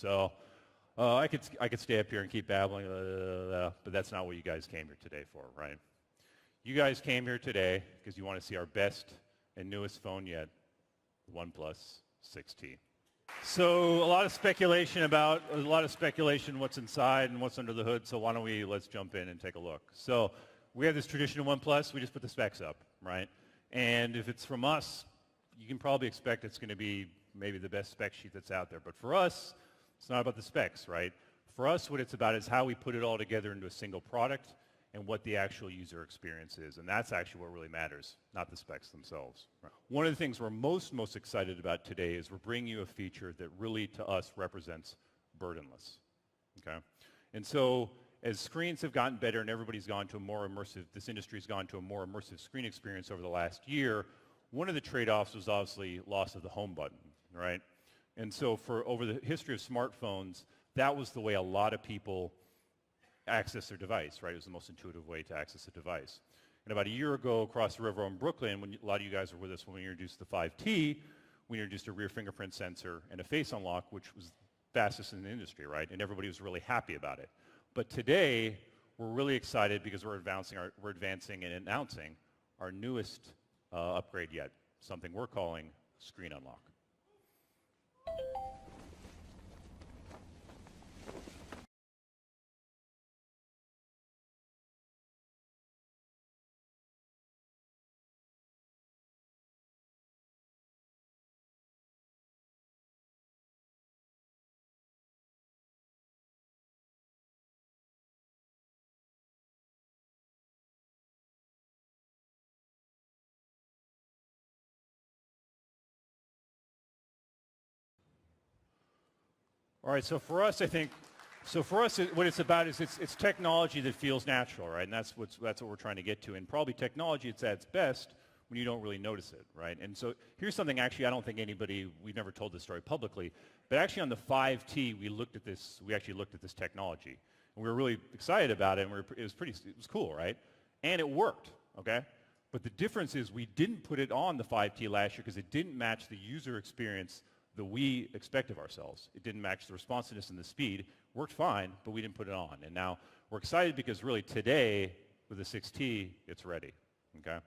So I could stay up here and keep babbling, but that's not what you guys came here today for, right? You guys came here today because you want to see our best and newest phone yet, the OnePlus 6T. So a lot of speculation what's inside and what's under the hood, so let's jump in and take a look. So we have this traditional OnePlus, we just put the specs up, right? And if it's from us, you can probably expect it's going to be maybe the best spec sheet that's out there. But for us, it's not about the specs, right? For us, what it's about is how we put it all together into a single product and what the actual user experience is. And that's actually what really matters, not the specs themselves. Right? One of the things we're most excited about today is we're bringing you a feature that really, to us, represents burdenless. Okay? And so as screens have gotten better and everybody's gone to a more immersive, this industry's gone to a more immersive screen experience over the last year, one of the trade-offs was obviously loss of the home button, right? And so over the history of smartphones, that was the way a lot of people access their device, right? It was the most intuitive way to access a device. And about a year ago, across the river in Brooklyn, when a lot of you guys were with us when we introduced the 5T, we introduced a rear fingerprint sensor and a face unlock, which was fastest in the industry, right? And everybody was really happy about it. But today, we're really excited because we're advancing and announcing our newest upgrade yet, something we're calling Screen Unlock. All right, so for us, what it's about is it's technology that feels natural, right? And that's what we're trying to get to. And probably technology, it's at its best when you don't really notice it, right? And so here's something actually I don't think we've never told this story publicly, but actually on the 5T, we actually looked at this technology. And we were really excited about it, and it was cool, right? And it worked, okay? But the difference is we didn't put it on the 5T last year because it didn't match the user experience that we expect of ourselves. It didn't match the responsiveness and the speed. Worked fine, but we didn't put it on. And now we're excited because really today, with the 6T, it's ready, okay?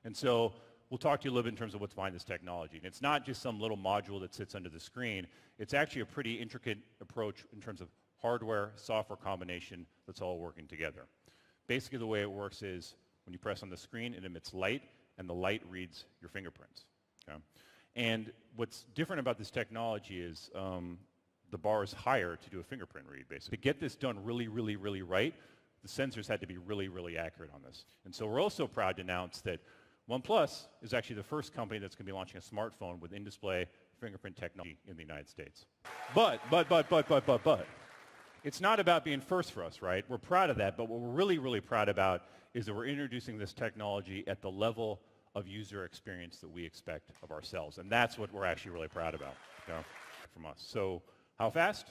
And so we'll talk to you a little bit in terms of what's behind this technology. And it's not just some little module that sits under the screen. It's actually a pretty intricate approach in terms of hardware, software combination that's all working together. Basically, the way it works is when you press on the screen, it emits light, and the light reads your fingerprints, okay? And what's different about this technology is the bar is higher to do a fingerprint read, basically. To get this done really, really, really right, the sensors had to be really, really accurate on this. And so we're also proud to announce that OnePlus is actually the first company that's going to be launching a smartphone with in-display fingerprint technology in the United States. But, it's not about being first for us, right? We're proud of that, but what we're really, really proud about is that we're introducing this technology at the level of user experience that we expect of ourselves. And that's what we're actually really proud about, you know, from us. So how fast?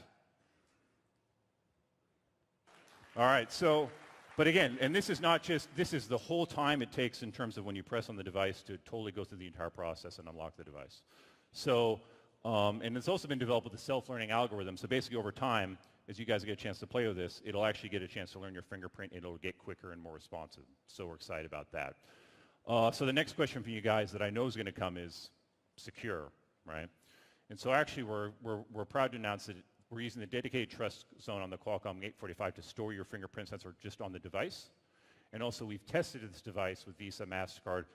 All right, so, but again, and this is the whole time it takes in terms of when you press on the device to totally go through the entire process and unlock the device. So, and it's also been developed with a self-learning algorithm. So basically over time, as you guys get a chance to play with this, it'll actually get a chance to learn your fingerprint. It'll get quicker and more responsive. So we're excited about that. So the next question for you guys that I know is going to come is secure, right? And so actually we're proud to announce that we're using the dedicated trust zone on the Qualcomm 845 to store your fingerprint sensor just on the device. And also we've tested this device with Visa, MasterCard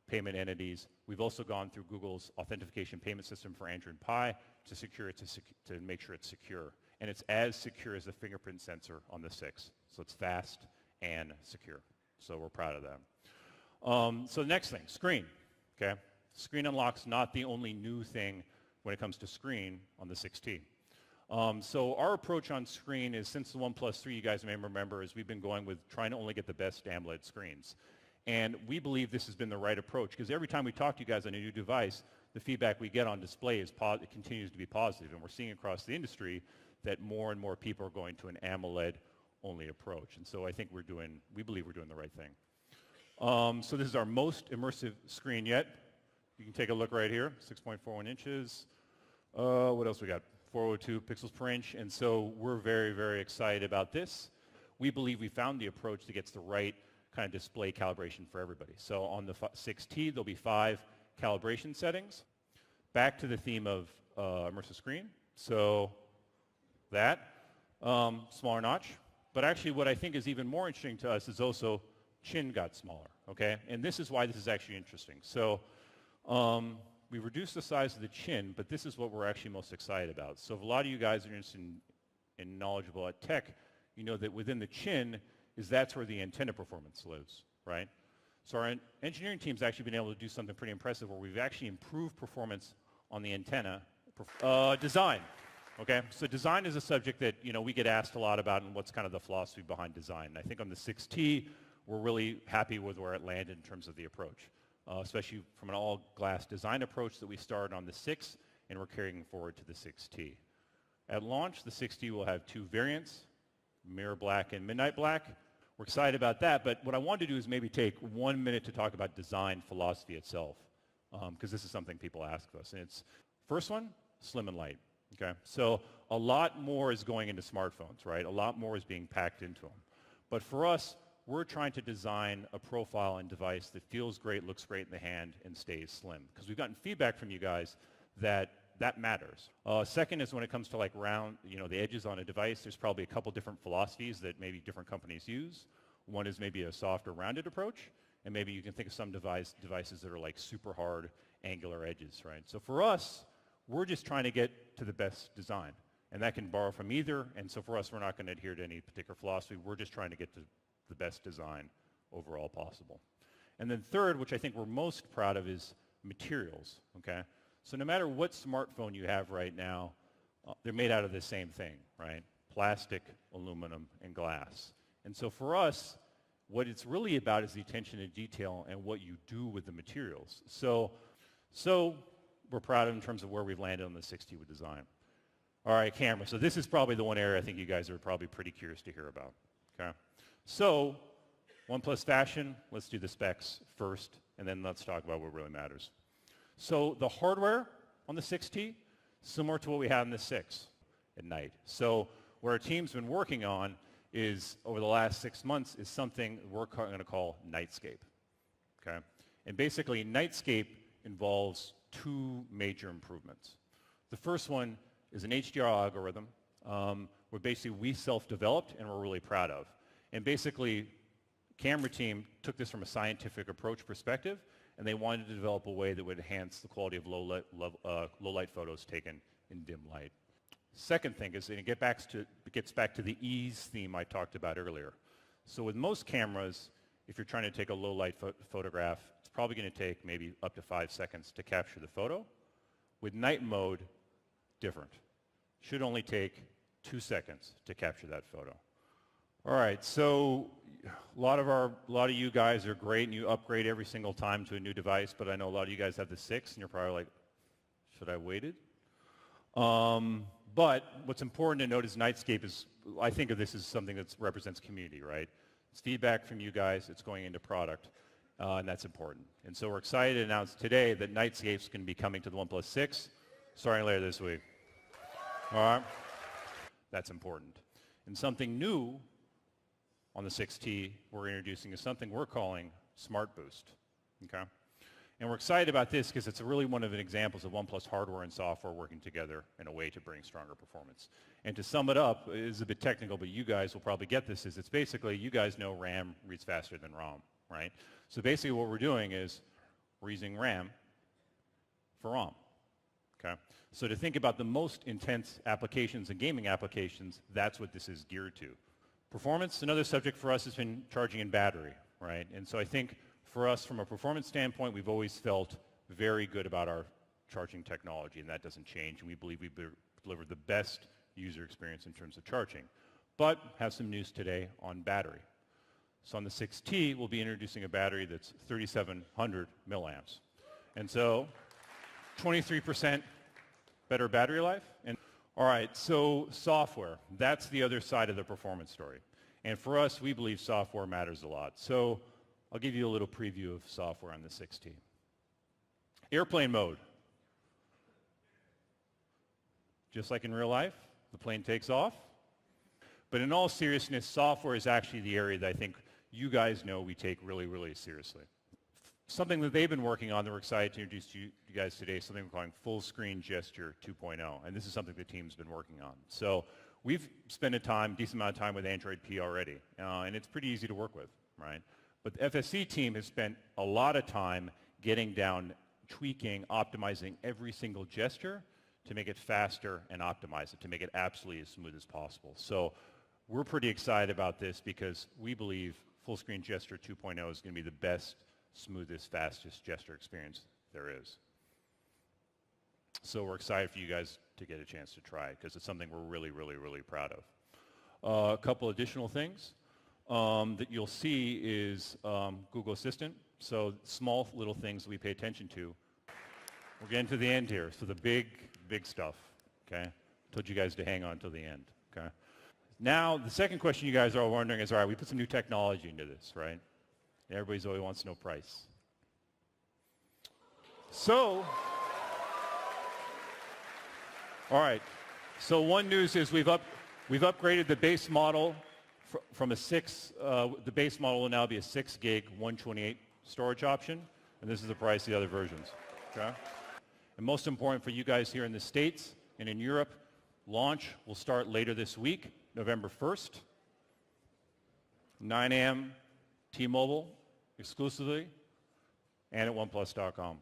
payment entities. We've also gone through Google's authentication payment system for Android Pie to secure it to make sure it's secure. And it's as secure as the fingerprint sensor on the 6. So it's fast and secure. So we're proud of that. So the next thing, screen, okay? Screen unlock's not the only new thing when it comes to screen on the 6T. So our approach on screen is, since the OnePlus 3, you guys may remember, is we've been going with trying to only get the best AMOLED screens. And we believe this has been the right approach because every time we talk to you guys on a new device, the feedback we get on display it continues to be positive. And we're seeing across the industry that more and more people are going to an AMOLED-only approach. And so I think we believe we're doing the right thing. So this is our most immersive screen yet. You can take a look right here, 6.41 inches. What else we got? 402 pixels per inch, and so we're very, very excited about this. We believe we found the approach that gets the right kind of display calibration for everybody. So on the 6T, there'll be 5 calibration settings. Back to the theme of immersive screen. So that, smaller notch. But actually what I think is even more interesting to us is also chin got smaller, okay? And this is why this is actually interesting. So we reduced the size of the chin, but this is what we're actually most excited about. So if a lot of you guys are interested in knowledgeable at tech, you know that within the chin that's where the antenna performance lives, right? So our engineering team's actually been able to do something pretty impressive where we've actually improved performance on the antenna. Design, okay? So design is a subject that, you know, we get asked a lot about and what's kind of the philosophy behind design. And I think on the 6T, we're really happy with where it landed in terms of the approach, especially from an all-glass design approach that we started on the 6, and we're carrying forward to the 6T. At launch, the 6T will have 2 variants, mirror black and midnight black. We're excited about that, but what I want to do is maybe take 1 minute to talk about design philosophy itself, because this is something people ask us. And it's, first one, slim and light, okay? So a lot more is going into smartphones, right? A lot more is being packed into them. But for us, we're trying to design a profile and device that feels great, looks great in the hand, and stays slim. Because we've gotten feedback from you guys that matters. Second is when it comes to like round, you know, the edges on a device, there's probably a couple different philosophies that maybe different companies use. One is maybe a soft or rounded approach, and maybe you can think of some devices that are like super hard angular edges, right? So for us, we're just trying to get to the best design, and that can borrow from either, and so for us, we're not going to adhere to any particular philosophy. We're just trying to get to the best design overall possible. And then third, which I think we're most proud of, is materials, okay? So no matter what smartphone you have right now, they're made out of the same thing, right? Plastic, aluminum, and glass. And so for us, what it's really about is the attention to detail and what you do with the materials. So we're proud in terms of where we've landed on the 6T with design. All right, camera. So this is probably the one area I think you guys are probably pretty curious to hear about, okay? So OnePlus fashion, let's do the specs first, and then let's talk about what really matters. So the hardware on the 6T, similar to what we have in the 6 at night. So what our team's been working on is, over the last 6 months, is something we're going to call Nightscape, okay? And basically, Nightscape involves 2 major improvements. The first one is an HDR algorithm where basically we self-developed and we're really proud of. And basically, camera team took this from a scientific approach perspective, and they wanted to develop a way that would enhance the quality of low light photos taken in dim light. Second thing is, and it gets back to the ease theme I talked about earlier. So with most cameras, if you're trying to take a low light photograph, it's probably going to take maybe up to 5 seconds to capture the photo. With night mode, different. Should only take 2 seconds to capture that photo. All right, so a lot of you guys are great and you upgrade every single time to a new device, but I know a lot of you guys have the 6 and you're probably like, should I waited? But what's important to note is Nightscape is, I think of this as something that represents community, right? It's feedback from you guys, it's going into product, and that's important. And so we're excited to announce today that Nightscape's going to be coming to the OnePlus 6 starting later this week. All right? That's important. And something new on the 6T we're introducing is something we're calling Smart Boost, okay? And we're excited about this because it's really one of the examples of OnePlus hardware and software working together in a way to bring stronger performance. And to sum it up, it is a bit technical, but you guys will probably get this, is it's basically, you guys know RAM reads faster than ROM, right? So basically what we're doing is we're using RAM for ROM, okay? So to think about the most intense applications and gaming applications, that's what this is geared to. Performance, another subject for us has been charging in battery, right? And so I think for us, from a performance standpoint, we've always felt very good about our charging technology, and that doesn't change, and we believe we deliver the best user experience in terms of charging. But have some news today on battery. So on the 6T, we'll be introducing a battery that's 3,700 milliamps. And so 23% better battery life. And all right, so software, that's the other side of the performance story. And for us, we believe software matters a lot. So I'll give you a little preview of software on the 6T. Airplane mode. just like in real life, the plane takes off. But in all seriousness, software is actually the area that I think you guys know we take really, really seriously. Something that they've been working on that we're excited to introduce to you guys today is something we're calling Full Screen Gesture 2.0, and this is something the team's been working on. So we've spent a decent amount of time with Android P already, and it's pretty easy to work with, right? But the FSC team has spent a lot of time getting down, tweaking, optimizing every single gesture to make it faster and optimize it, to make it absolutely as smooth as possible. So we're pretty excited about this because we believe Full Screen Gesture 2.0 is going to be the best, smoothest, fastest gesture experience there is. So we're excited for you guys to get a chance to try it because it's something we're really, really, really proud of. A couple additional things that you'll see is Google Assistant. So small little things that we pay attention to. We're getting to the end here. So the big, big stuff, okay? Told you guys to hang on till the end, okay? Now, the second question you guys are all wondering is, all right, we put some new technology into this, right? Everybody's always wants to know price. So, all right. So one news is we've upgraded the base model from a 6. The base model will now be a 6 gig 128 storage option, and this is the price of the other versions. Okay. And most important for you guys here in the States and in Europe, launch will start later this week, November 1st, 9 a.m. T-Mobile exclusively, and at OnePlus.com.